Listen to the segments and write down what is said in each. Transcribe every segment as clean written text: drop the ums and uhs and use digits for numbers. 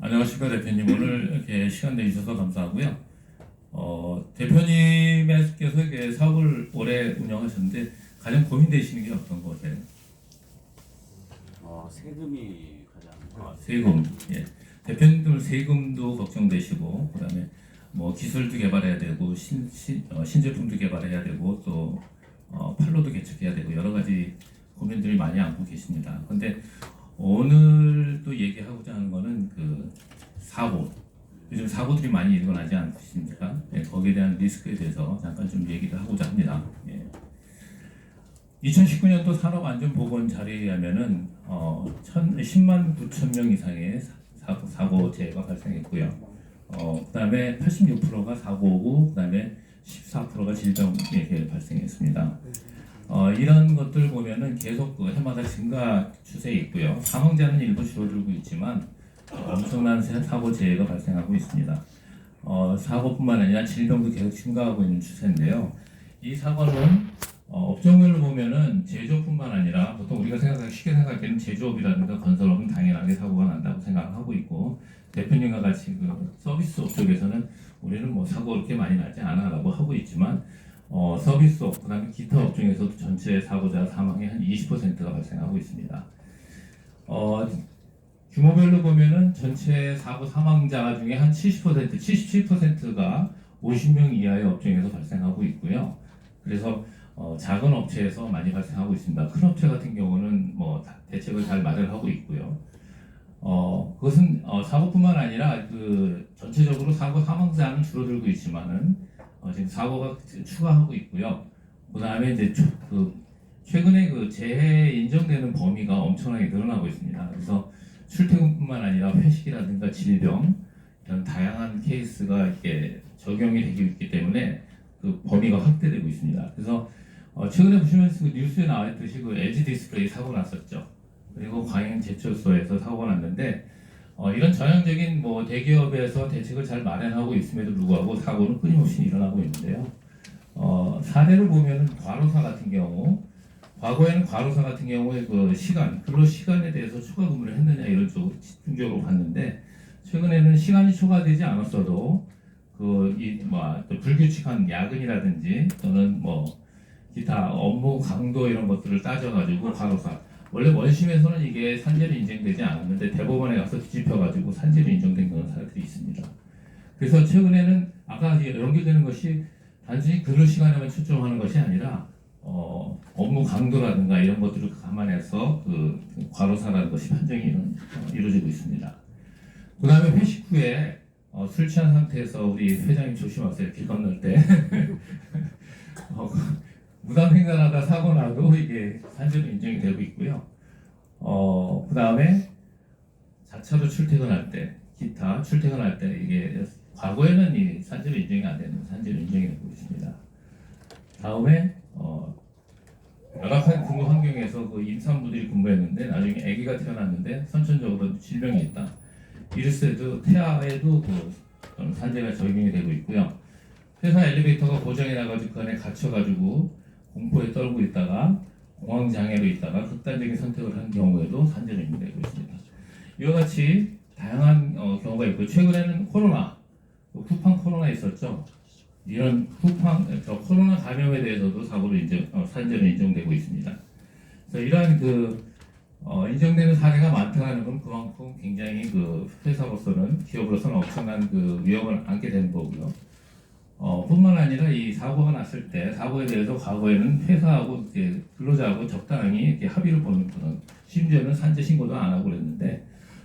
안녕하십니까 대표님. 오늘 이렇게 시간 내주셔서 감사하고요. 대표님께서 이렇게 사업을 오래 운영하셨는데 가장 고민되시는 게 어떤 거세요? 세금이 가장 세금. 예. 대표님들 세금도 걱정되시고, 그다음에 뭐 기술도 개발해야 되고, 신제품도 개발해야 되고, 또 판로도 개척해야 되고 여러 가지 고민들이 많이 안고 계십니다. 근데 오늘 또 얘기하고자 하는 거는 그 사고. 요즘 사고들이 많이 일어나지 않습니까? 예, 거기에 대한 리스크에 대해서 잠깐 좀 얘기를 하고자 합니다. 예. 2019년도 산업안전보건 자료에 의하면은 10만 9천 명 이상의 사고재해가 발생했고요. 그다음에 86%가 사고고, 그다음에 14%가 질병이 발생했습니다. 이런 것들 보면은 계속 그 해마다 증가 추세에 있고요. 사망자는 일부 줄어들고 있지만 엄청난 사고 재해가 발생하고 있습니다. 사고뿐만 아니라 질병도 계속 증가하고 있는 추세인데요. 이 사고는 업종별로 보면은 제조업뿐만 아니라 보통 우리가 쉽게 생각할 때는 제조업이라든가 건설업은 당연하게 사고가 난다고 생각하고 있고, 대표님과 같이 그 서비스업 쪽에서는 우리는 뭐 사고 그렇게 많이 나지 않아라고 하고 있지만, 서비스업, 그다음에 기타 업종에서도 전체 사고자 사망의 한 20%가 발생하고 있습니다. 규모별로 보면은 전체 사고 사망자 중에 한 70%, 77%가 50명 이하의 업종에서 발생하고 있고요. 그래서 작은 업체에서 많이 발생하고 있습니다. 큰 업체 같은 경우는 뭐 대책을 잘 마련하고 있고요. 그것은 사고뿐만 아니라 그 전체적으로 사고 사망자는 줄어들고 있지만은 지금 사고가 추가하고 있고요. 그 다음에 이제 최근에 그 재해 인정되는 범위가 엄청나게 늘어나고 있습니다. 그래서 출퇴근뿐만 아니라 회식이라든가 질병 이런 다양한 케이스가 이렇게 적용이 되고 있기 때문에 그 범위가 확대되고 있습니다. 그래서 최근에 보시면 그 뉴스에 나와있듯이 그 LG 디스플레이 사고 났었죠. 그리고 광양 제철소에서 사고가 났는데 이런 전형적인 뭐 대기업에서 대책을 잘 마련하고 있음에도 불구하고 사고는 끊임없이 일어나고 있는데요. 사례를 보면은 과로사 같은 경우, 과거에는 과로사 같은 경우에 그 근로 시간에 대해서 초과 근무를 했느냐 이런 쪽으로 집중적으로 봤는데, 최근에는 시간이 초과되지 않았어도 또 불규칙한 야근이라든지 또는 뭐 기타 업무 강도 이런 것들을 따져가지고 과로사, 원래 원심에서는 이게 산재로 인정되지 않았는데 대법원에 가서 뒤집혀가지고 산재로 인정된 그런 사례들이 있습니다. 그래서 최근에는 아까 연결되는 것이 단순히 근로 시간에만 초점하는 것이 아니라 업무 강도라든가 이런 것들을 감안해서 그 과로사라는 것이 판정이 이루어지고 있습니다. 그 다음에 회식 후에 술 취한 상태에서 우리 회장님 조심하세요. 길 건널 때 무단 횡단하다 사고 나도 이게 산재로 인정이 되고 있고요. 그 다음에 자차로 출퇴근할 때, 기타 출퇴근할 때 이게 과거에는 이 산재로 인정이 안 되는 산재로 인정이 되고 있습니다. 다음에 열악한 근무 환경에서 그 임산부들이 근무했는데 나중에 아기가 태어났는데 선천적으로 질병이 있다. 이랬을 때 태아에도 그 산재가 적용이 되고 있고요. 회사 엘리베이터가 고장이 나가지고 그 안에 갇혀가지고 공포에 떨고 있다가 공황 장애로 있다가 극단적인 선택을 한 경우에도 산재로 인정되고 있습니다. 이와 같이 다양한 경우가 있고, 최근에는 후팡 코로나 있었죠. 이런 코로나 감염에 대해서도 산재로 인정되고 있습니다. 그래서 이러한 인정되는 사례가 많다는 건 그만큼 굉장히 그 회사로서는, 기업으로서는 엄청난 그 위험을 안게 되는 거고요. 뿐만 아니라 이 사고가 났을 때 사고에 대해서 과거에는 회사하고 근로자하고 적당히 이렇게 합의를 보는 거는, 심지어는 산재 신고도 안 하고 그랬는데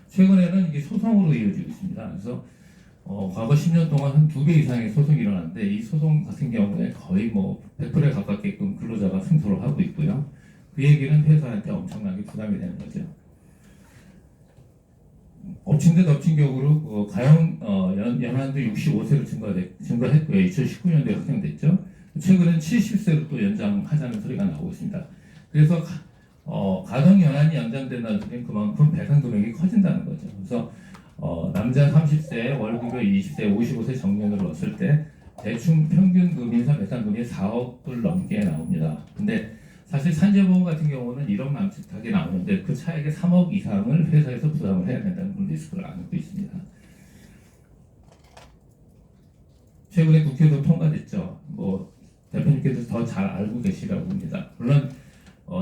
최근에는 이게 소송으로 이어지고 있습니다. 그래서 과거 10년 동안 한 2배 이상의 소송이 일어났는데, 이 소송 같은 경우에 거의 뭐 100%에 가깝게끔 근로자가 승소를 하고 있고요. 그 얘기는 회사한테 엄청나게 부담이 되는 거죠. 엎친 데 덮친 격으로 연한도 65세로 증가했고요. 2019년도에 확정됐죠. 최근엔 70세로 또 연장하자는 소리가 나오고 있습니다. 그래서 가동 연한이 연장된다는 소리는 그만큼 배상 금액이 커진다는 거죠. 그래서 남자 30세, 월급이 20세, 55세 정년으로 넣었을 때 대충 평균 민사 배상금이 4억을 넘게 나옵니다. 근데 사실 산재보험 같은 경우는 1억 남짓하게 나오는데 그 차액의 3억 이상을 회사에서 부담을 해야 된다는 그런 리스크를 안고 있습니다. 최근에 국회도 통과됐죠. 뭐 대표님께서 더 잘 알고 계시라고 봅니다. 물론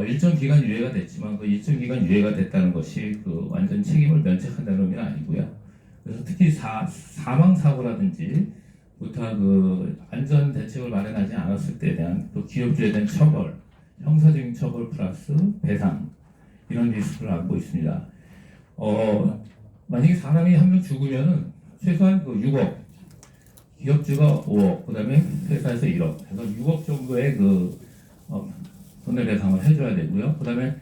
일정 기간 유예가 됐지만 그 일정 기간 유예가 됐다는 것이 그 완전 책임을 면책한다는 의미는 아니고요. 그래서 특히 사망 사고라든지 부터 그 안전 대책을 마련하지 않았을 때에 대한 그 기업주에 대한 처벌, 형사적인 처벌 플러스 배상 이런 리스크를 안고 있습니다. 만약에 사람이 한 명 죽으면은 최소한 그 6억, 기업주가 5억, 그다음에 회사에서 1억, 그래서 6억 정도의 그 손해배상을 해줘야 되고요. 그다음에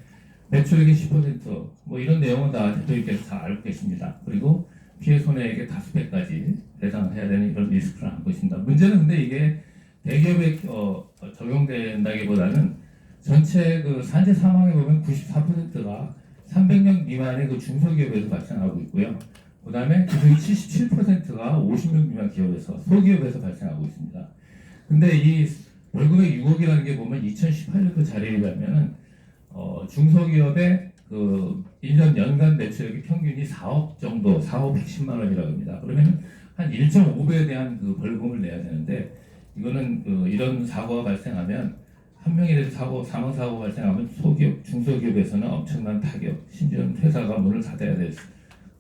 매출액의 10%뭐 이런 내용은 다 대표님께서 다 알고 계십니다. 그리고 피해 손해액의 5배까지 배상해야 되는 이런 리스크를 안고 있습니다. 문제는 근데 이게 대기업에 적용된다기보다는 전체 그 산재 사망에 보면 94%가 300명 미만의 그 중소기업에서 발생하고 있고요. 그 다음에 그중에 77%가 50명 미만 기업에서 소기업에서 발생하고 있습니다. 근데 이 월급의 6억이라는 게 보면 2018년도 자료에 의하면은 중소기업의 그 1년 연간 매출액이 평균이 4억 정도, 4억 110만 원이라고 합니다. 그러면 한 1.5배에 대한 그 벌금을 내야 되는데 이거는 그 이런 사고가 발생하면 한 명이라도 사망 사고 발생하면 소기업, 중소기업에서는 엄청난 타격, 심지어는 회사가 문을 닫아야 될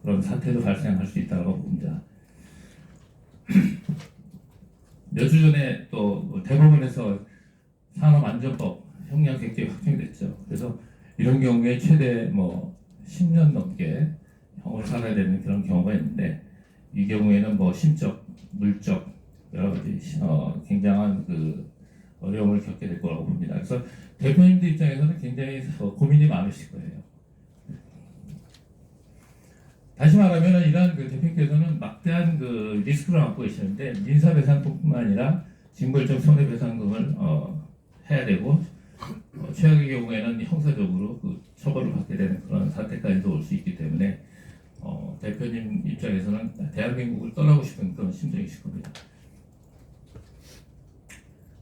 그런 사태도 발생할 수 있다고 봅니다. 몇 주 전에 또 대법원에서 산업안전법 형량 객기 확정됐죠. 그래서 이런 경우에 최대 뭐 10년 넘게 형을 살아야 되는 그런 경우가 있는데 이 경우에는 뭐 심적, 물적 여러 가지 굉장한 그 어려움을 겪게 될 거라고 봅니다. 그래서 대표님들 입장에서는 굉장히 고민이 많으실 거예요. 다시 말하면 이러한 그 대표님께서는 막대한 그 리스크를 안고 계시는데 민사배상뿐만 아니라 징벌적 손해배상금을 해야 되고 최악의 경우에는 형사적으로 그 처벌을 받게 되는 그런 사태까지도 올 수 있기 때문에 대표님 입장에서는 대한민국을 떠나고 싶은 그런 심정이실 겁니다.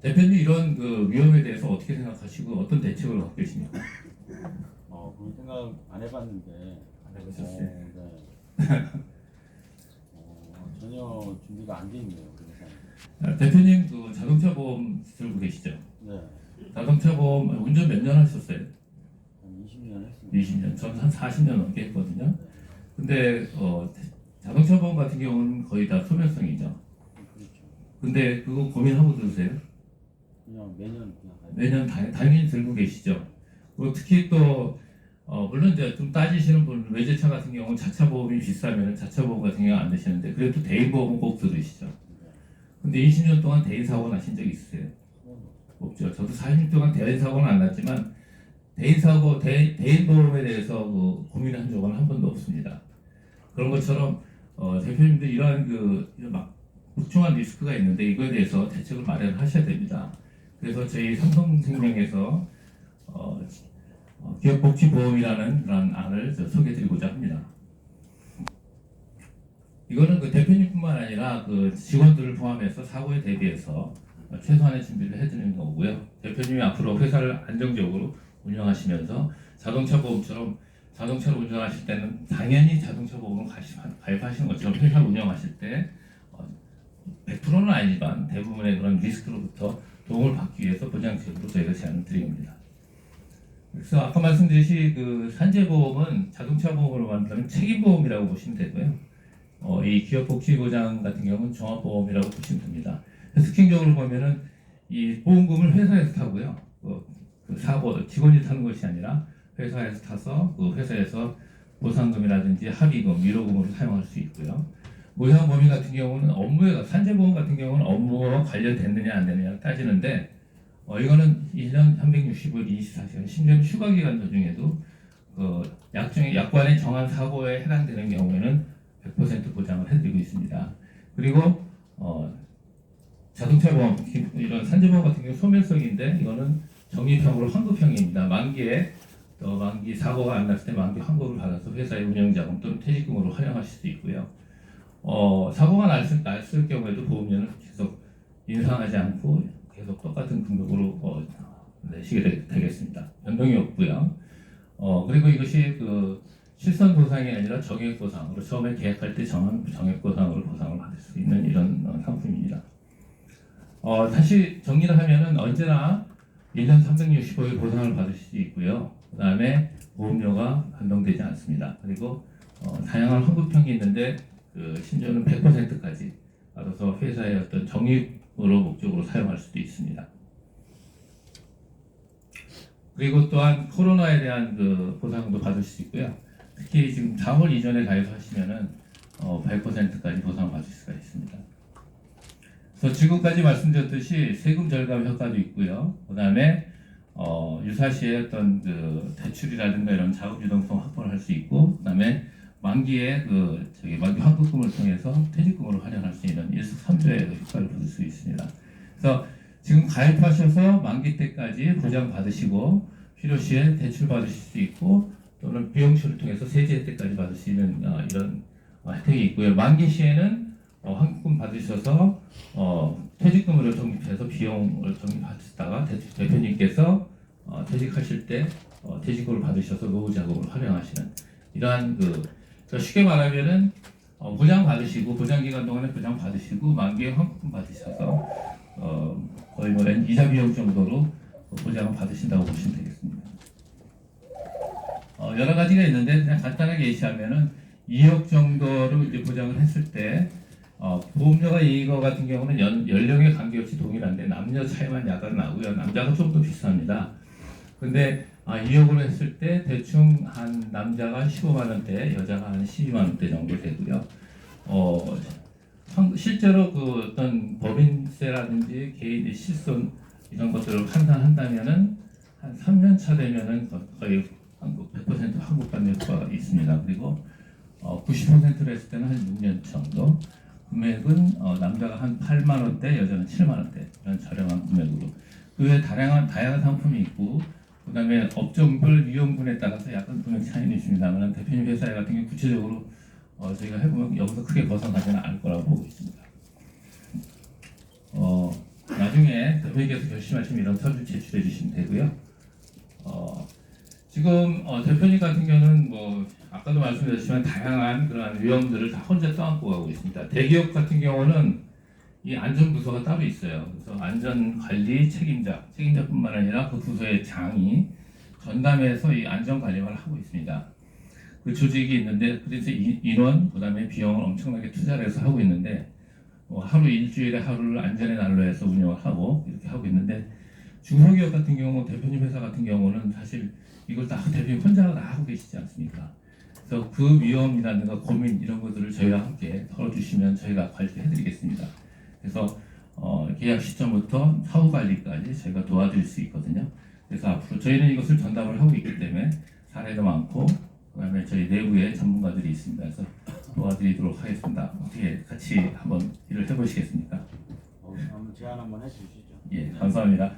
대표님 이런 그 위험에 대해서 어떻게 생각하시고 어떤 대책을 갖고 계십니까? 그런 생각 안 해봤는데 안 해보셨어요? 네. 전혀 준비가 안 돼 있네요. 그래서. 대표님 그 자동차 보험 들고 계시죠? 네. 자동차 보험 운전 몇 년 하셨어요? 한 20년 했습니다. 20년. 저는 한 40년 넘게 했거든요. 근데 자동차 보험 같은 경우는 거의 다 소멸성이죠. 그렇죠. 근데 그거 고민하고 들으세요? 그냥 매년 그냥 가요. 매년 당연히 들고 계시죠. 그리고 특히 또 물론 이제 좀 따지시는 분 외제차 같은 경우는 자차 보험이 비싸면 자차 보험 같은 경우 안 되시는데 그래도 대인 보험은 꼭 들으시죠. 근데 20년 동안 대인 사고 나신 적 있으세요? 없죠. 저도 40년 동안 대인 사고는 안 났지만 대인 사고 대인 보험에 대해서 그 고민한 적은 한 번도 없습니다. 그런 것처럼 대표님도 이러한 막 묵중한 리스크가 있는데 이거에 대해서 대책을 마련하셔야 됩니다. 그래서 저희 삼성생명에서 기업복지보험이라는 그런 안을 소개해드리고자 합니다. 이거는 그 대표님뿐만 아니라 그 직원들을 포함해서 사고에 대비해서 최소한의 준비를 해드리는 거고요. 대표님이 앞으로 회사를 안정적으로 운영하시면서 자동차 보험처럼 자동차를 운전하실 때는 당연히 자동차 보험을 가입하시는 것처럼 회사를 운영하실 때 100%는 아니지만 대부분의 그런 리스크로부터 도움을 받기 위해서 보장책으로 저희가 제안을 드립니다. 그래서 아까 말씀드린 그 산재보험은 자동차 보험으로 만들면 책임보험이라고 보시면 되고요. 이 기업복지보장 같은 경우는 종합보험이라고 보시면 됩니다. 특징적으로 보면은 이 보험금을 회사에서 타고요. 그 사고 직원이 타는 것이 아니라 회사에서 타서 그 회사에서 보상금이라든지 합의금, 위로금으로 사용할 수 있고요. 무상보험 같은 경우는 업무에 산재보험 같은 경우는 업무와 관련됐느냐 안 되느냐 따지는데 이거는 1년 365일 24시간 심지어 휴가 기간 도중에도 그 약관에 정한 사고에 해당되는 경우에는 100% 보장을 해드리고 있습니다. 그리고 자동차 보험 이런 산재보험 같은 경우 소멸성인데 이거는 적립형으로 환급형입니다. 만기에 만기 사고가 안 났을 때 만기 환급을 받아서 회사의 운영자금 또는 퇴직금으로 활용하실 수 있고요. 사고가 났을 경우에도 보험료는 계속 인상하지 않고 계속 똑같은 금액으로 내시게 되겠습니다. 변동이 없고요. 그리고 이것이 그 실손 보상이 아니라 정액 보상으로 처음에 계약할 때 정한 정액 보상으로 보상을 받을 수 있는 이런 상품입니다. 다시 정리를 하면은 언제나 1년 365일 보상을 받으실 수 있고요. 그 다음에 보험료가 변동되지 않습니다. 그리고 다양한 환급형이 있는데 심지어는 100%까지 받아서 회사의 어떤 적립으로 목적으로 사용할 수도 있습니다. 그리고 또한 코로나에 대한 보상도 받을 수 있고요. 특히 지금 4월 이전에 가입하시면은 100%까지 보상을 받을 수가 있습니다. 그래서 지금까지 말씀드렸듯이 세금 절감 효과도 있고요. 그 다음에 유사시에 어떤 대출이라든가 이런 자금 유동성 확보를 할 수 있고, 그 다음에 만기에 만기 환급금을 통해서 퇴직금으로 활용할 수 있는 일석삼조의 효과를 받을 수 있습니다. 그래서 지금 가입하셔서 만기 때까지 보장 받으시고 필요시에 대출 받으실 수 있고 또는 비용쇼를 통해서 세제 혜택까지 받을 수 있는 이런 혜택이 있고요. 만기 시에는 환급금 받으셔서 퇴직금으로 적립해서 비용을 적립하시다가 대표님께서 퇴직하실 때 퇴직금을 받으셔서 노후 자금으로 활용하시는 이러한 그러니까 쉽게 말하면은 보장 받으시고 보장 기간 동안에 보장 받으시고 만기에 환급금 받으셔서 거의 뭐 이자 비용 정도로 보장을 받으신다고 보시면 되겠습니다. 여러 가지가 있는데 그냥 간단하게 예시하면은 2억 정도로 이제 보장을 했을 때 보험료가 이거 같은 경우는 연령에 관계없이 동일한데 남녀 차이만 약간 나고요. 남자가 좀 더 비쌉니다. 근데 2억으로 했을 때 대충 한 남자가 15만 원대, 여자가 한 12만 원대 정도 되고요. 실제로 어떤 법인세라든지 개인의 실손 이런 것들을 판단한다면은 한 3년 차 되면은 거의 100% 환급받는 효과가 있습니다. 그리고 90%로 했을 때는 한 6년 정도. 금액은 남자가 한 8만 원대, 여자는 7만 원대 이런 저렴한 금액으로. 그 외에 다양한 상품이 있고, 그다음에 업종별 위험군에 따라서 약간 금액 차이는 있습니다만 대표님 회사 같은 경우 구체적으로 저희가 해보면 여기서 크게 벗어나지는 않을 거라고 보고 있습니다. 나중에 대표님께서 결심하시면 이런 서류 제출해 주시면 되고요. 지금 대표님 같은 경우는 아까도 말씀드렸지만 다양한 그런 위험들을 다 혼자 떠안고 가고 있습니다. 대기업 같은 경우는 이 안전부서가 따로 있어요. 그래서 안전관리 책임자뿐만 아니라 그 부서의 장이 전담해서 이 안전관리만 하고 있습니다. 그 조직이 있는데 그래서 인원, 그다음에 비용을 엄청나게 투자를 해서 하고 있는데 일주일에 하루를 안전의 날로 해서 운영을 하고 이렇게 하고 있는데 중소기업 같은 경우 대표님 회사 같은 경우는 사실 이걸 다 대표님 혼자 다 하고 계시지 않습니까? 그래서 그 위험이라든가 고민 이런 것들을 저희와 함께 털어주시면 저희가 관리해드리겠습니다. 그래서 계약 시점부터 사후 관리까지 저희가 도와드릴 수 있거든요. 그래서 앞으로 저희는 이것을 전담을 하고 있기 때문에 사례도 많고 그다음에 저희 내부에 전문가들이 있습니다. 그래서 도와드리도록 하겠습니다. 어떻게 같이 한번 일을 해보시겠습니까? 한번 제안 한번 해주시죠. 예, 감사합니다.